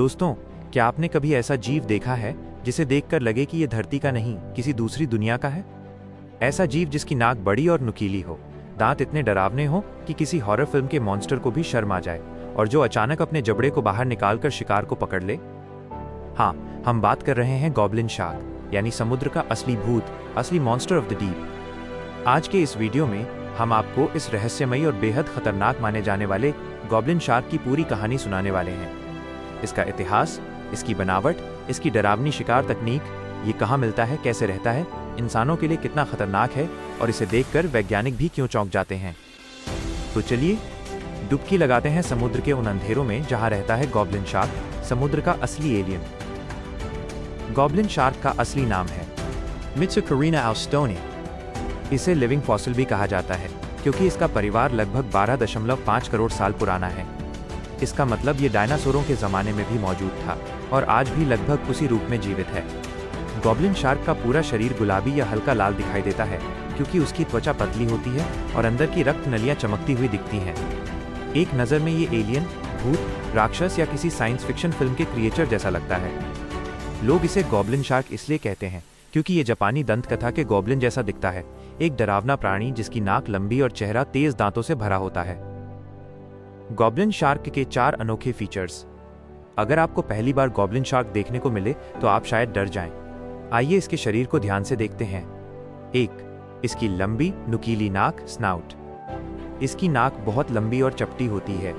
दोस्तों, क्या आपने कभी ऐसा जीव देखा है जिसे देखकर लगे कि ये धरती का नहीं, किसी दूसरी दुनिया का है? ऐसा जीव जिसकी नाक बड़ी और नुकीली हो, दांत इतने डरावने हो कि किसी हॉरर फिल्म के मॉन्स्टर को भी शर्म आ जाए, और जो अचानक अपने जबड़े को बाहर निकालकर शिकार को पकड़ ले। हाँ, हम बात कर रहे हैं गॉब्लिन शार्क, यानी समुद्र का असली भूत, असली मॉन्स्टर ऑफ द डीप। आज के इस वीडियो में हम आपको इस रहस्यमयी और बेहद खतरनाक माने जाने वाले गॉब्लिन शार्क की पूरी कहानी सुनाने वाले हैं। इसका इतिहास, इसकी बनावट, इसकी डरावनी शिकार तकनीक, ये कहाँ मिलता है, कैसे रहता है, इंसानों के लिए कितना खतरनाक है और इसे देखकर वैज्ञानिक भी क्यों चौंक जाते हैं। तो चलिए डुबकी लगाते हैं समुद्र के उन अंधेरों में जहाँ रहता है गॉब्लिन शार्क, समुद्र का असली एलियन। गॉब्लिन शार्क का असली नाम है मित्सुकरीना आउस्टोनी। इसे लिविंग फॉसिल भी कहा जाता है क्योंकि इसका परिवार लगभग 12.5 करोड़ साल पुराना है। इसका मतलब ये डायनासोरों के ज़माने में भी मौजूद था और आज भी लगभग उसी रूप में जीवित है। गॉब्लिन शार्क का पूरा शरीर गुलाबी या हल्का लाल दिखाई देता है क्योंकि उसकी त्वचा पतली होती है और अंदर की रक्त नलियाँ चमकती हुई दिखती हैं। एक नज़र में ये एलियन, भूत, राक्षस या किसी साइंस फिक्शन फिल्म के क्रिएचर जैसा लगता है। लोग इसे गॉब्लिन शार्क इसलिए कहते हैं क्योंकि ये जापानी दंत कथा के गॉब्लिन जैसा दिखता है, एक डरावना प्राणी जिसकी नाक लंबी और चेहरा तेज दांतों से भरा होता है। गॉब्लिन शार्क के 4 अनोखे फीचर्स। अगर आपको पहली बार गॉब्लिन शार्क देखने को मिले तो आप शायद डर जाएं। आइए इसके शरीर को ध्यान से देखते हैं। 1. इसकी लंबी नुकीली नाक, स्नाउट। इसकी नाक बहुत लंबी और चपटी होती है,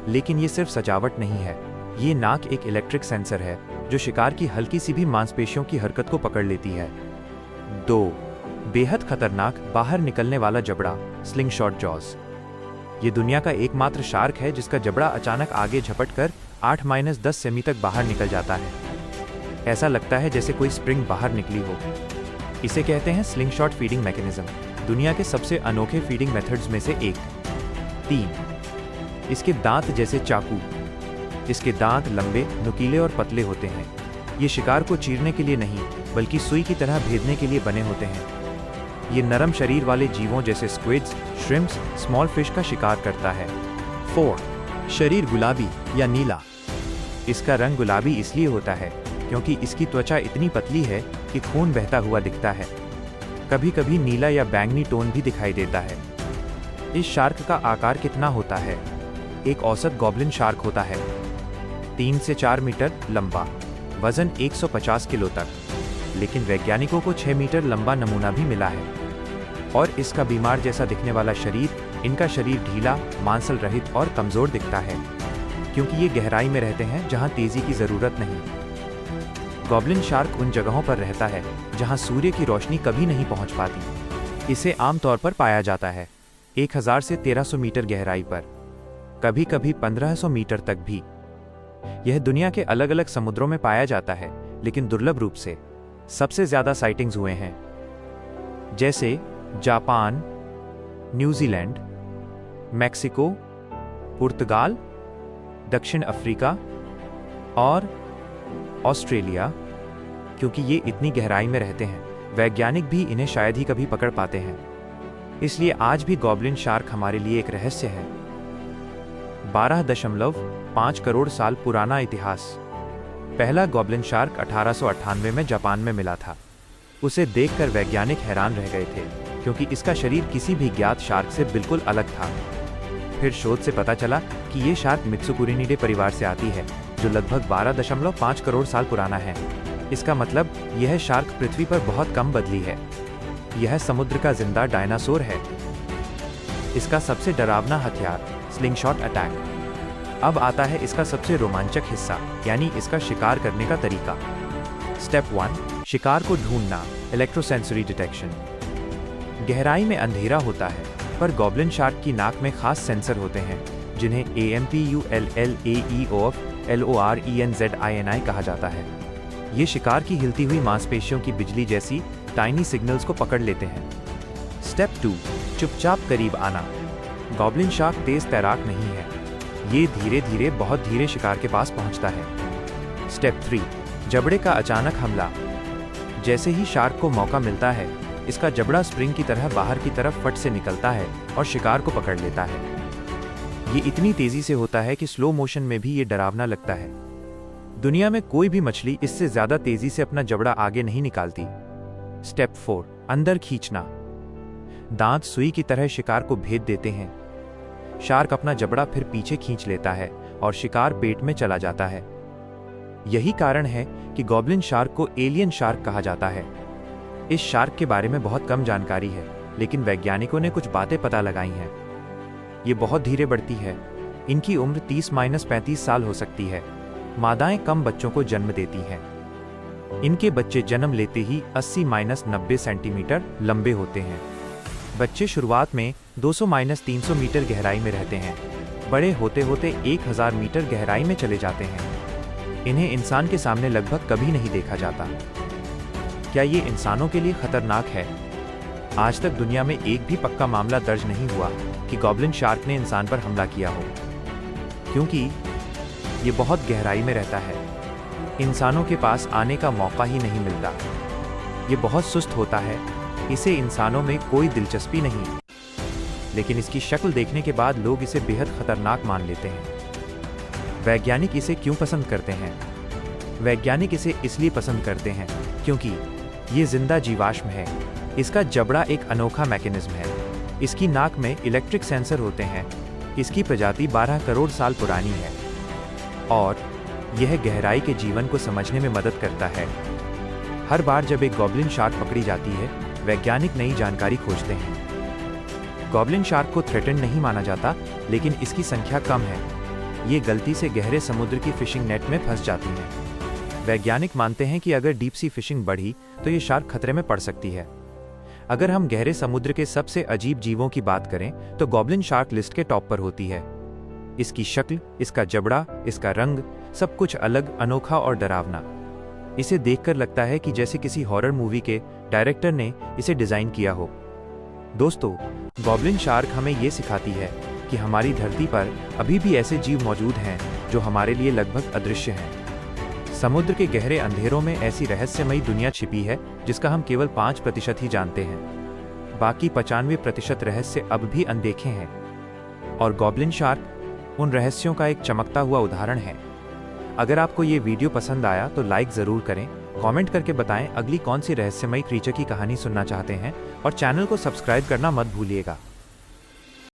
लेकिन ये सिर्फ सजावट नहीं है। ये नाक एक इलेक्ट्रिक सेंसर है जो शिकार की हल्की सी भी मांसपेशियों की हरकत को पकड़ लेती है। 2. बेहद खतरनाक बाहर निकलने वाला जबड़ा, स्लिंगशॉट जॉज। ये दुनिया का एकमात्र शार्क है जिसका जबड़ा अचानक आगे झपटकर 8-10 सेमी तक बाहर निकल जाता है। ऐसा लगता है जैसे कोई स्प्रिंग बाहर निकली हो। इसे कहते हैं स्लिंगशॉट फीडिंग मैकेनिज्म, दुनिया के सबसे अनोखे फीडिंग मेथड्स में से एक। 3. इसके दांत जैसे चाकू। इसके दांत लंबे, नुकीले और पतले होते हैं। ये शिकार को चीरने के लिए नहीं, बल्कि सुई की तरह भेदने के लिए बने होते हैं। ये नरम शरीर वाले जीवों जैसे स्क्विड्स, श्रिम्प्स, स्मॉल फिश का शिकार करता है। 4. शरीर गुलाबी या नीला। इसका रंग गुलाबी इसलिए होता है क्योंकि इसकी त्वचा इतनी पतली है कि खून बहता हुआ दिखता है। कभी कभी नीला या बैंगनी टोन भी दिखाई देता है। इस शार्क का आकार कितना होता है? एक औसत गॉब्लिन शार्क होता है 3 से 4 मीटर लंबा, वजन 150 किलो तक, लेकिन वैज्ञानिकों को 6 मीटर लंबा नमूना भी मिला है। और इसका बीमार जैसा दिखने वाला शरीर, इनका शरीर ढीला, मांसल रहित और कमजोर दिखता है क्योंकि ये गहराई में रहते हैं जहां तेजी की जरूरत नहीं। गॉब्लिन शार्क उन जगहों पर रहता है जहां सूर्य की रोशनी कभी नहीं पहुंच पाती। इसे आमतौर पर पाया जाता है 1000 से 1300 मीटर गहराई पर, कभी कभी 1500 मीटर तक भी। यह दुनिया के अलग अलग समुद्रों में पाया जाता है, लेकिन दुर्लभ रूप से सबसे ज्यादा साइटिंग्स हुए हैं, जैसे जापान, न्यूजीलैंड, मैक्सिको, पुर्तगाल, दक्षिण अफ्रीका और ऑस्ट्रेलिया। क्योंकि ये इतनी गहराई में रहते हैं, वैज्ञानिक भी इन्हें शायद ही कभी पकड़ पाते हैं। इसलिए आज भी गॉब्लिन शार्क हमारे लिए एक रहस्य है। 12.5 करोड़ साल पुराना इतिहास। पहला गॉब्लिन शार्क 1898 में जापान में मिला था। उसे देखकर वैज्ञानिक हैरान रह गए थे क्योंकि इसका शरीर किसी भी ज्ञात शार्क से बिल्कुल अलग था। फिर शोध से पता चला कि ये शार्क मित्सुकुरिनिडे परिवार से आती है जो लगभग 12.5 करोड़ साल पुराना है। इसका मतलब यह शार्क पृथ्वी पर बहुत कम बदली है। यह समुद्र का जिंदा डायनासोर है। इसका सबसे डरावना हथियार, स्लिंगशॉट अटैक। अब आता है इसका सबसे रोमांचक हिस्सा, यानी इसका शिकार करने का तरीका। स्टेप 1, शिकार को ढूंढना, इलेक्ट्रोसेंसरी डिटेक्शन। गहराई में अंधेरा होता है, पर गॉब्लिन शार्क की नाक में खास सेंसर होते हैं जिन्हें AMPULLAEOF LORENZINI कहा जाता है। ये शिकार की हिलती हुई मांसपेशियों की बिजली जैसी टाइनी सिग्नल्स को पकड़ लेते हैं। स्टेप 2, चुपचाप करीब आना। गॉब्लिन शार्क तेज तैराक नहीं है, ये धीरे धीरे बहुत धीरे शिकार के पास पहुंचता है। स्टेप 3, जबड़े का अचानक हमला। जैसे ही शार्क को मौका मिलता है, इसका जबड़ा स्प्रिंग की तरह बाहर की तरफ फट से निकलता है और शिकार को पकड़ लेता है। ये इतनी तेजी से होता है कि स्लो मोशन में भी ये डरावना लगता है। दुनिया में कोई भी मछली इससे ज्यादा तेजी से अपना जबड़ा आगे नहीं निकालती। स्टेप 4, अंदर खींचना। दांत सुई की तरह शिकार को भेद देते हैं। शार्क अपना जबड़ा फिर पीछे खींच लेता है और शिकार पेट में चला जाता है। यही कारण है कि गॉब्लिन शार्क को एलियन शार्क कहा जाता है। इस शार्क के बारे में बहुत कम जानकारी है, लेकिन वैज्ञानिकों ने कुछ बातें पता लगाई हैं। ये बहुत धीरे बढ़ती है। इनकी उम्र 30-35 साल हो सकती है। मादाएं कम बच्चों को जन्म देती हैं। इनके बच्चे जन्म लेते ही 80-90 सेंटीमीटर लंबे होते हैं। बच्चे शुरुआत में 200-300 मीटर गहराई में रहते हैं। बड़े होते होते 1000 मीटर गहराई में चले जाते हैं। इन्हें इंसान के सामने लगभग कभी नहीं देखा जाता। क्या ये इंसानों के लिए खतरनाक है? आज तक दुनिया में एक भी पक्का मामला दर्ज नहीं हुआ कि गॉब्लिन शार्क ने इंसान पर हमला किया हो, क्योंकि ये बहुत गहराई में रहता है। इंसानों के पास आने का मौका ही नहीं मिलता। ये बहुत सुस्त होता है। इसे इंसानों में कोई दिलचस्पी नहीं, लेकिन इसकी शक्ल देखने के बाद लोग इसे बेहद खतरनाक मान लेते हैं। वैज्ञानिक इसे क्यों पसंद करते हैं? वैज्ञानिक इसे इसलिए पसंद करते हैं क्योंकि ये जिंदा जीवाश्म है। इसका जबड़ा एक अनोखा मैकेनिज्म है। इसकी नाक में इलेक्ट्रिक सेंसर होते हैं। इसकी प्रजाति 12 करोड़ साल पुरानी है और यह गहराई के जीवन को समझने में मदद करता है। हर बार जब एक गॉब्लिन शार्क पकड़ी जाती है, वैज्ञानिक नई जानकारी खोजते हैं। गॉब्लिन शार्क को थ्रेटेंड नहीं माना जाता, लेकिन इसकी संख्या कम है। ये गलती से गहरे समुद्र की फिशिंग नेट में फंस जाती हैं। वैज्ञानिक मानते हैं कि अगर डीप सी फिशिंग बढ़ी तो ये शार्क खतरे में पड़ सकती है। अगर हम गहरे समुद्र के सबसे अजीब जीवों की बात करें तो गॉब्लिन शार्क लिस्ट के टॉप पर होती है। इसकी शक्ल, इसका जबड़ा, इसका रंग, सब कुछ अलग, अनोखा और डरावना। इसे देखकर लगता है कि जैसे किसी हॉरर मूवी के डायरेक्टर ने इसे डिजाइन किया हो। दोस्तों, गॉब्लिन शार्क हमें ये सिखाती है कि हमारी धरती पर अभी भी ऐसे जीव मौजूद हैं जो हमारे लिए लगभग अदृश्य हैं। समुद्र के गहरे अंधेरों में ऐसी रहस्यमयी दुनिया छिपी है जिसका हम केवल 5% ही जानते हैं। बाकी 95% रहस्य अब भी अनदेखे हैं। और गॉब्लिन शार्क उन रहस्यों का एक चमकता हुआ उदाहरण है। अगर आपको ये वीडियो पसंद आया तो लाइक ज़रूर करें, कमेंट करके बताएं अगली कौन सी रहस्यमयी क्रीचर की कहानी सुनना चाहते हैं, और चैनल को सब्सक्राइब करना मत भूलिएगा।